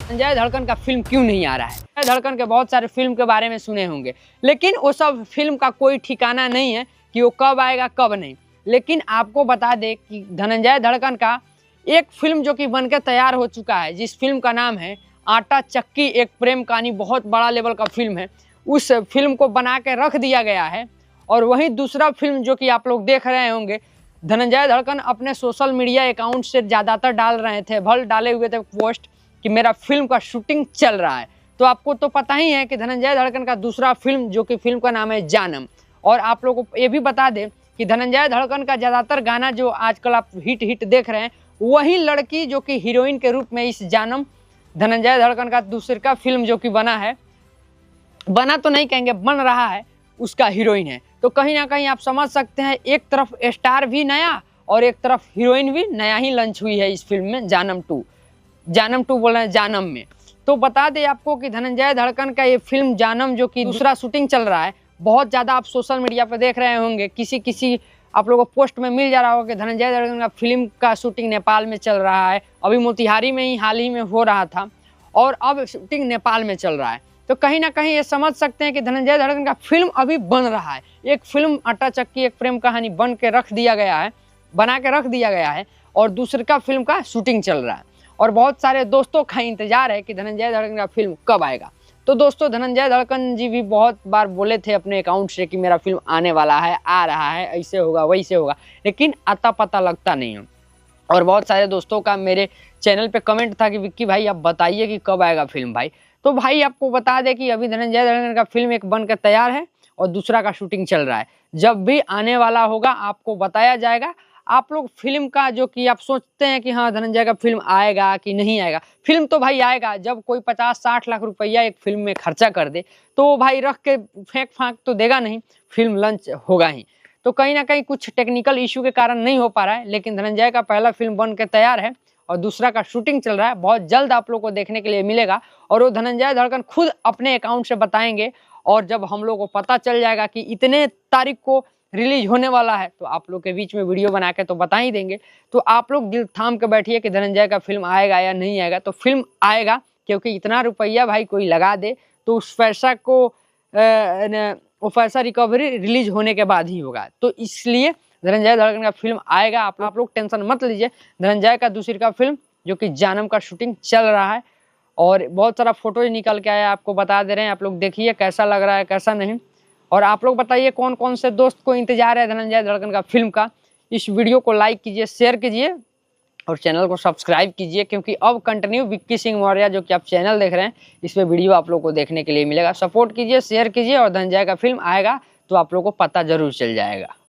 संजय धड़कन का फिल्म क्यों नहीं आ रहा है। संजय धड़कन के बहुत सारे फिल्म के बारे में सुने होंगे, लेकिन वो सब फिल्म का कोई ठिकाना नहीं है कि वो कब आएगा कब नहीं। लेकिन आपको बता दें कि धनंजय धड़कन का एक फिल्म जो कि बनकर तैयार हो चुका है, जिस फिल्म का नाम है आटा चक्की एक प्रेम कहानी, बहुत बड़ा लेवल का फिल्म है। उस फिल्म को बना के रख दिया गया है। और वहीं दूसरा फिल्म जो कि आप लोग देख रहे होंगे, धनंजय धड़कन अपने सोशल मीडिया अकाउंट से ज़्यादातर डाल रहे थे, भल डाले हुए थे पोस्ट कि मेरा फिल्म का शूटिंग चल रहा है। तो आपको तो पता ही है कि धनंजय धड़कन का दूसरा फिल्म जो कि फिल्म का नाम है जानम। और आप लोगों को ये भी बता दें कि धनंजय धड़कन का ज़्यादातर गाना जो आजकल आप हिट देख रहे हैं, वही लड़की जो कि हीरोइन के रूप में इस जानम धनंजय धड़कन का दूसरा फिल्म जो कि बना तो नहीं कहेंगे, बन रहा है, उसका हीरोइन है। तो कहीं ना कहीं आप समझ सकते हैं, एक तरफ स्टार भी नया और एक तरफ हीरोइन भी नया ही लॉन्च हुई है इस फिल्म में, जानम टू बोल रहे हैं जानम में। तो बता दें आपको कि धनंजय धड़कन का ये फिल्म जानम जो कि दूसरा शूटिंग चल रहा है, बहुत ज़्यादा आप सोशल मीडिया पर देख रहे होंगे, किसी आप लोगों को पोस्ट में मिल जा रहा होगा कि धनंजय धड़कन का फिल्म का शूटिंग नेपाल में चल रहा है। अभी मोतिहारी में ही हाल ही में हो रहा था और अब शूटिंग नेपाल में चल रहा है। तो कहीं ना कहीं ये समझ सकते हैं कि धनंजय धड़कन का फिल्म अभी बन रहा है। एक फिल्म आटा चक्की एक प्रेम कहानी बना के रख दिया गया है और दूसरा फिल्म का शूटिंग चल रहा है। और बहुत सारे दोस्तों का इंतजार है कि धनंजय धड़कन का फिल्म कब आएगा। तो दोस्तों, धनंजय धड़कन जी भी बहुत बार बोले थे अपने अकाउंट से कि मेरा फिल्म आने वाला है, आ रहा है, ऐसे होगा वैसे होगा, लेकिन आता पता लगता नहीं है। और बहुत सारे दोस्तों का मेरे चैनल पे कमेंट था कि विक्की भाई आप बताइए कि कब आएगा फिल्म भाई। तो भाई आपको बता दें कि अभी धनंजय धड़कन का फिल्म एक बनकर तैयार है और दूसरा का शूटिंग चल रहा है। जब भी आने वाला होगा आपको बताया जाएगा। आप लोग फिल्म का जो कि आप सोचते हैं कि हाँ धनंजय का फिल्म आएगा कि नहीं आएगा, फिल्म तो भाई आएगा। जब कोई 50-60 लाख रुपया एक फिल्म में खर्चा कर दे तो वो भाई रख के फेंक फाँक तो देगा नहीं, फिल्म लॉन्च होगा ही। तो कहीं ना कहीं कुछ टेक्निकल इशू के कारण नहीं हो पा रहा है, लेकिन धनंजय का पहला फिल्म बन के तैयार है और दूसरा का शूटिंग चल रहा है। बहुत जल्द आप लोग को देखने के लिए मिलेगा और वो धनंजय धड़कन खुद अपने अकाउंट से बताएंगे। और जब हम लोग को पता चल जाएगा कि इतने तारीख को रिलीज होने वाला है, तो आप लोग के बीच में वीडियो बना के तो बता ही देंगे। तो आप लोग दिल थाम के बैठिए कि धनंजय का फिल्म आएगा या नहीं आएगा। तो फिल्म आएगा, क्योंकि इतना रुपया भाई कोई लगा दे तो उस पैसा को वो पैसा रिकवरी रिलीज होने के बाद ही होगा। तो इसलिए धनंजय धड़कन का फिल्म आएगा, आप लोग टेंशन मत लीजिए। धनंजय का दूसरी का फिल्म जो कि जानम का शूटिंग चल रहा है और बहुत सारा फोटोज निकल के आया, आपको बता दे रहे हैं। आप लोग देखिए कैसा लग रहा है कैसा नहीं। और आप लोग बताइए कौन कौन से दोस्त को इंतजार है धनंजय धड़कन का फिल्म का। इस वीडियो को लाइक कीजिए, शेयर कीजिए और चैनल को सब्सक्राइब कीजिए, क्योंकि अब कंटिन्यू विक्की सिंह मौर्य जो कि आप चैनल देख रहे हैं, इस पर वीडियो आप लोग को देखने के लिए मिलेगा। सपोर्ट कीजिए, शेयर कीजिए और धनंजय का फिल्म आएगा तो आप लोग को पता जरूर चल जाएगा।